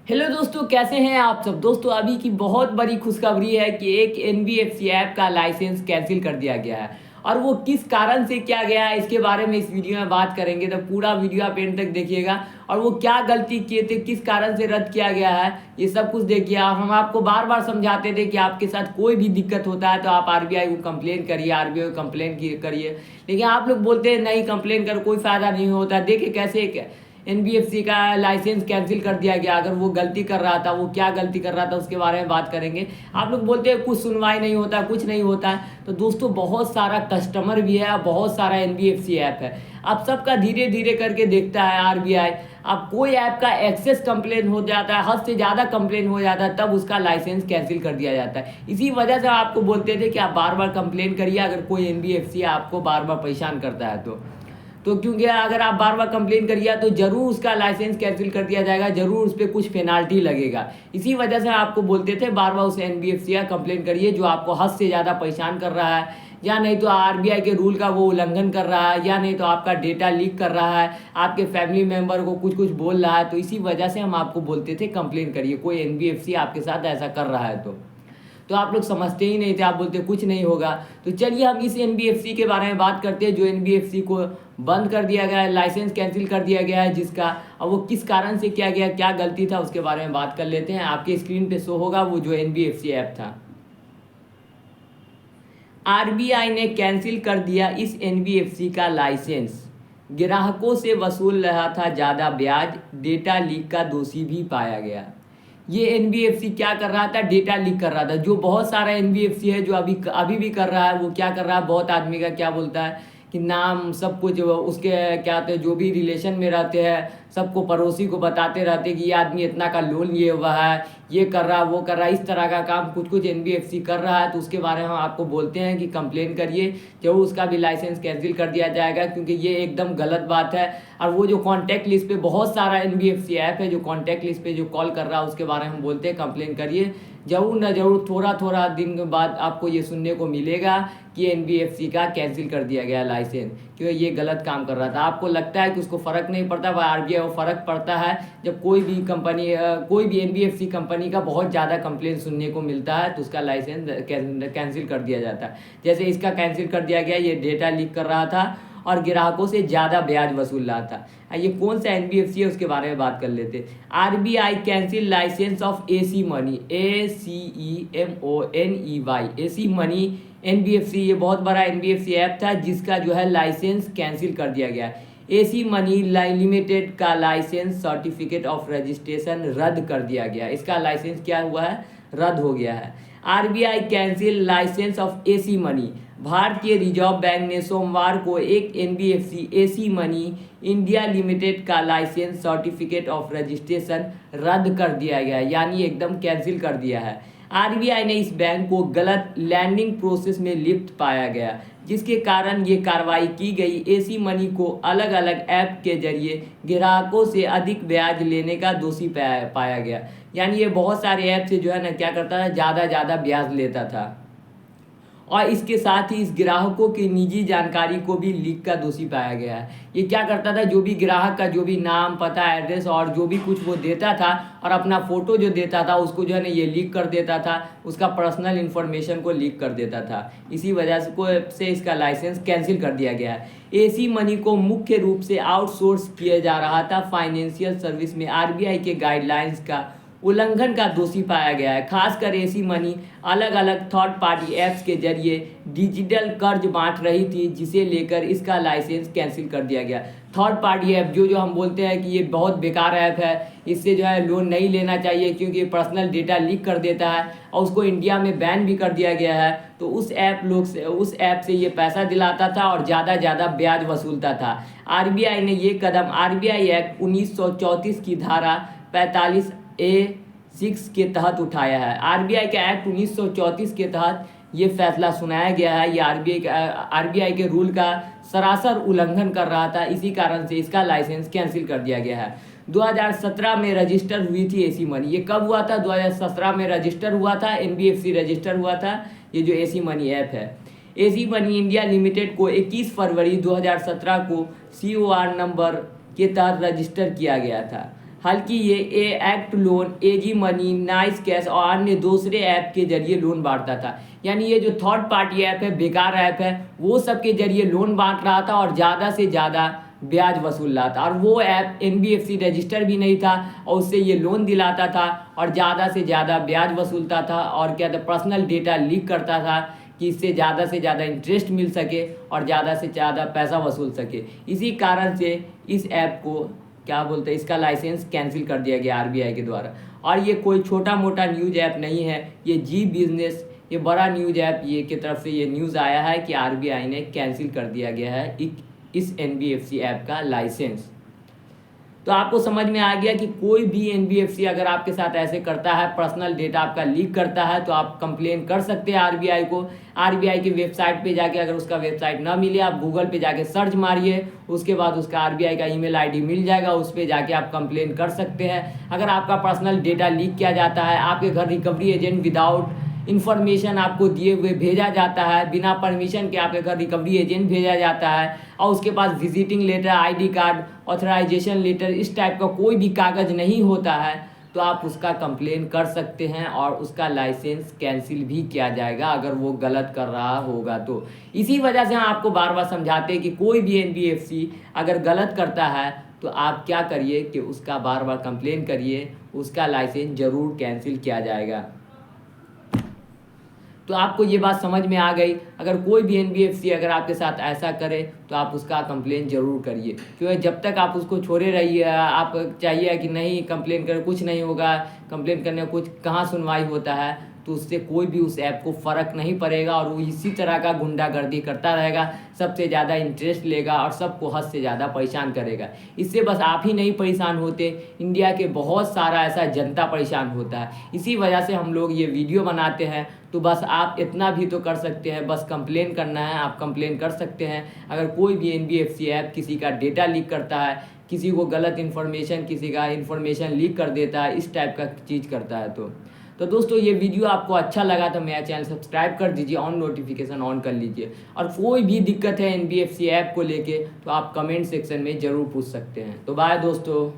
Hello दोस्तों, कैसे हैं आप सब। दोस्तों, अभी की बहुत बड़ी खुशखबरी है कि एक एनबीएफसी ऐप का लाइसेंस कैंसिल कर दिया गया है। और वो किस कारण से किया गया है, इसके बारे में इस वीडियो में बात करेंगे। तो पूरा वीडियो आप एंड तक देखिएगा। और वो क्या गलती किए थे, किस कारण से रद्द किया गया है, ये सब कुछ देखिए। और हम आपको बार बार समझाते थे कि आपके साथ कोई भी दिक्कत होता है तो आप आरबीआई को कंप्लेन करिए, आरबीआई को कंप्लेन करिए। लेकिन आप लोग बोलते हैं नहीं, कंप्लेन कर कोई फ़ायदा नहीं होता। देखिए कैसे एनबीएफसी का लाइसेंस कैंसिल कर दिया गया। अगर वो गलती कर रहा था, वो क्या गलती कर रहा था, उसके बारे में बात करेंगे। आप लोग बोलते हैं कुछ सुनवाई नहीं होता, कुछ नहीं होता है। तो दोस्तों, बहुत सारा कस्टमर भी है, बहुत सारा एनबीएफसी ऐप है। अब सबका धीरे धीरे करके देखता है आरबीआई। अब कोई ऐप का एक्सेस कंप्लेन हो जाता है, हद से ज़्यादा कंप्लेन हो जाता है, तब उसका लाइसेंस कैंसिल कर दिया जाता है। इसी वजह से आपको बोलते थे कि आप बार बार कंप्लेन करिए अगर कोई एनबीएफसी आपको बार बार परेशान करता है तो क्योंकि अगर आप बार बार कंप्लेन करिए तो ज़रूर उसका लाइसेंस कैंसिल कर दिया जाएगा, ज़रूर उस पर कुछ पेनाल्टी लगेगा। इसी वजह से आपको बोलते थे बार बार उस एनबीएफसी का कंप्लेन करिए जो आपको हद से ज़्यादा परेशान कर रहा है, या नहीं तो आरबीआई के रूल का वो उल्लंघन कर रहा है, या नहीं तो आपका डेटा लीक कर रहा है, आपके फैमिली मेम्बर को कुछ कुछ बोल रहा है। तो इसी वजह से हम आपको बोलते थे कंप्लेन करिए, कोई एनबीएफसी आपके साथ ऐसा कर रहा है तो आप लोग समझते ही नहीं थे, आप बोलते कुछ नहीं होगा। तो चलिए हम इस एनबीएफसी के बारे में बात करते हैं जो एनबीएफसी को बंद कर दिया गया है, लाइसेंस कैंसिल कर दिया गया है जिसका। अब वो किस कारण से किया गया, क्या गलती था, उसके बारे में बात कर लेते हैं। आपके स्क्रीन पे शो होगा वो जो एनबीएफसी ऐप था। आरबीआई ने कैंसिल कर दिया इस एनबीएफसी का लाइसेंस। ग्राहकों से वसूल रहा था ज़्यादा ब्याज, डेटा लीक का दोषी भी पाया गया। ये एनबीएफसी क्या कर रहा था, डेटा लीक कर रहा था। जो बहुत सारा एनबीएफसी है जो अभी अभी भी कर रहा है, वो क्या कर रहा है, बहुत आदमी का क्या बोलता है कि नाम सब कुछ उसके क्या होते हैं, जो भी रिलेशन में रहते हैं सबको, पड़ोसी को बताते रहते हैं कि ये आदमी इतना का लोन लिए हुआ है, ये कर रहा है, वो कर रहा है। इस तरह का काम कुछ कुछ एनबीएफसी कर रहा है, तो उसके बारे में हम आपको बोलते हैं कि कंप्लेन करिए, जरूर उसका भी लाइसेंस कैंसिल कर दिया जाएगा, क्योंकि ये एकदम गलत बात है। और वो जो कॉन्टैक्ट लिस्ट पे बहुत सारा एनबीएफसी ऐप है जो कॉन्टैक्ट लिस्ट पे जो कॉल कर रहा है, उसके बारे में हम बोलते हैं कंप्लेन करिए। जरूर ना जरूर थोड़ा थोड़ा दिन के बाद आपको ये सुनने को मिलेगा कि एनबीएफसी का कैंसिल कर दिया गया लाइसेंस, क्योंकि ये गलत काम कर रहा था। आपको लगता है कि उसको फ़र्क नहीं पड़ता, पर आरबीआई को फ़र्क पड़ता है। जब कोई भी कंपनी कोई भी एनबीएफसी कंपनी का बहुत ज़्यादा कंप्लेन सुनने को मिलता है तो उसका लाइसेंस कैंसिल कर दिया जाता है। जैसे इसका कैंसिल कर दिया गया, ये डेटा लीक कर रहा था और ग्राहकों से ज़्यादा ब्याज वसूल रहा था। ये कौन सा एनबीएफसी है उसके बारे में बात कर लेते हैं। RBI cancel licence of AC Money, ACEMONEY, AC Money NBFC. ये बहुत बड़ा एनबीएफसी ऐप था जिसका जो है लाइसेंस कैंसिल कर दिया गया। एसी मनी लिमिटेड का लाइसेंस सर्टिफिकेट ऑफ रजिस्ट्रेशन रद्द कर दिया गया। इसका लाइसेंस क्या हुआ है, रद्द हो गया है। RBI cancel licence of AC Money. भारतीय रिजर्व बैंक ने सोमवार को एक NBFC AC Money India Limited का लाइसेंस सर्टिफिकेट ऑफ रजिस्ट्रेशन रद्द कर दिया गया, यानी एकदम कैंसिल कर दिया है। आरबीआई ने इस बैंक को गलत लैंडिंग प्रोसेस में लिप्त पाया गया, जिसके कारण ये कार्रवाई की गई। एसी मनी को अलग अलग ऐप के जरिए ग्राहकों से अधिक ब्याज लेने का दोषी पाया गया। यानी ये बहुत सारे ऐप से जो है ना क्या करता था, ज़्यादा ब्याज लेता था। और इसके साथ ही इस ग्राहकों की निजी जानकारी को भी लीक का दोषी पाया गया है। ये क्या करता था, जो भी ग्राहक का जो भी नाम, पता, एड्रेस और जो भी कुछ वो देता था और अपना फ़ोटो जो देता था उसको जो है ना ये लीक कर देता था, उसका पर्सनल इन्फॉर्मेशन को लीक कर देता था। इसी वजह से इसका लाइसेंस कैंसिल कर दिया गया है। एसी मनी को मुख्य रूप से आउटसोर्स किया जा रहा था। फाइनेंशियल सर्विस में आरबीआई के गाइडलाइंस का उल्लंघन का दोषी पाया गया है। खासकर एसी मनी अलग अलग थर्ड पार्टी ऐप्स के जरिए डिजिटल कर्ज बांट रही थी, जिसे लेकर इसका लाइसेंस कैंसिल कर दिया गया। थर्ड पार्टी ऐप जो हम बोलते हैं कि ये बहुत बेकार ऐप है, इससे जो है लोन नहीं लेना चाहिए क्योंकि पर्सनल डेटा लीक कर देता है, और उसको इंडिया में बैन भी कर दिया गया है। तो उस ऐप से ये पैसा दिलाता था और ज़्यादा ब्याज वसूलता था। आरबीआई ने ये कदम आरबीआई एक्ट 1934 की धारा 45A(6) के तहत उठाया है। आरबीआई के एक्ट 1934 के तहत ये फैसला सुनाया गया है। ये आरबीआई के रूल का सरासर उल्लंघन कर रहा था, इसी कारण से इसका लाइसेंस कैंसिल कर दिया गया है। 2017 में रजिस्टर हुई थी एसी मनी। ये कब हुआ था, 2017 में रजिस्टर हुआ था, एनबीएफसी रजिस्टर हुआ था ये जो एसी मनी ऐप है। एसी मनी इंडिया लिमिटेड को 21 फरवरी 2017 को COR नंबर के तहत रजिस्टर किया गया था। हालांकि ये एक्ट लोन, एजी मनी, नाइस कैश और अन्य दूसरे ऐप के जरिए लोन बांटता था। यानी ये जो थर्ड पार्टी ऐप है, बेकार ऐप है, वो सब के जरिए लोन बांट रहा था और ज़्यादा से ज़्यादा ब्याज वसूल रहा था। और वो ऐप एनबीएफसी रजिस्टर भी नहीं था और उससे ये लोन दिलाता था और ज़्यादा से ज़्यादा ब्याज वसूलता था और क्या था, पर्सनल डेटा लीक करता था कि इससे ज़्यादा से ज़्यादा इंटरेस्ट मिल सके और ज़्यादा से ज़्यादा पैसा वसूल सके। इसी कारण से इस ऐप को क्या बोलते हैं, इसका लाइसेंस कैंसिल कर दिया गया आरबीआई के द्वारा। और ये कोई छोटा मोटा न्यूज़ ऐप नहीं है, ये जी बिजनेस, ये बड़ा न्यूज़ ऐप ये की तरफ से ये न्यूज़ आया है कि आरबीआई ने कैंसिल कर दिया गया है इस एनबीएफसी ऐप का लाइसेंस। तो आपको समझ में आ गया कि कोई भी एनबीएफसी अगर आपके साथ ऐसे करता है, पर्सनल डेटा आपका लीक करता है, तो आप कंप्लेन कर सकते हैं आरबीआई को। आरबीआई की वेबसाइट पे जाके, अगर उसका वेबसाइट ना मिले, आप गूगल पे जाके सर्च मारिए, उसके बाद उसका आरबीआई का ईमेल आईडी मिल जाएगा, उस पर जाके आप कंप्लेन कर सकते हैं। अगर आपका पर्सनल डेटा लीक किया जाता है, आपके घर रिकवरी एजेंट विदाउट इन्फॉर्मेशन आपको दिए हुए भेजा जाता है, बिना परमिशन के आपके घर रिकवरी एजेंट भेजा जाता है और उसके पास visiting letter, ID card, authorization letter, इस टाइप का कोई भी कागज़ नहीं होता है, तो आप उसका कंप्लेन कर सकते हैं और उसका लाइसेंस कैंसिल भी किया जाएगा अगर वो गलत कर रहा होगा तो। इसी वजह से हम आपको बार बार समझाते हैं कि कोई भी एनबीएफसी अगर गलत करता है तो आप क्या करिए कि उसका बार बार कंप्लेन करिए, उसका लाइसेंस ज़रूर कैंसिल किया जाएगा। तो आपको ये बात समझ में आ गई। अगर कोई भी एनबीएफसी अगर आपके साथ ऐसा करे तो आप उसका कंप्लेन ज़रूर करिए, क्योंकि जब तक आप उसको छोड़े रहिए, आप चाहिए कि नहीं कंप्लेन करें, कुछ नहीं होगा, कंप्लेन करने में कुछ कहाँ सुनवाई होता है, तो उससे कोई भी उस ऐप को फ़र्क नहीं पड़ेगा और वो इसी तरह का गुंडागर्दी करता रहेगा, सबसे ज़्यादा इंटरेस्ट लेगा और सबको हद से ज़्यादा परेशान करेगा। इससे बस आप ही नहीं परेशान होते, इंडिया के बहुत सारा ऐसा जनता परेशान होता है। इसी वजह से हम लोग ये वीडियो बनाते हैं। तो बस आप इतना भी तो कर सकते हैं, बस कंप्लेन करना है, आप कंप्लेन कर सकते हैं। अगर कोई भी एनबीएफसी ऐप किसी का डेटा लीक करता है, किसी को गलत इन्फॉर्मेशन, किसी का इन्फॉर्मेशन लीक कर देता है, इस टाइप का चीज़ करता है तो दोस्तों ये वीडियो आपको अच्छा लगा तो मेरा चैनल सब्सक्राइब कर दीजिए, ऑन नोटिफिकेशन ऑन कर लीजिए। और कोई भी दिक्कत है एनबीएफसी ऐप को लेके तो आप कमेंट सेक्शन में ज़रूर पूछ सकते हैं। तो बाय दोस्तों।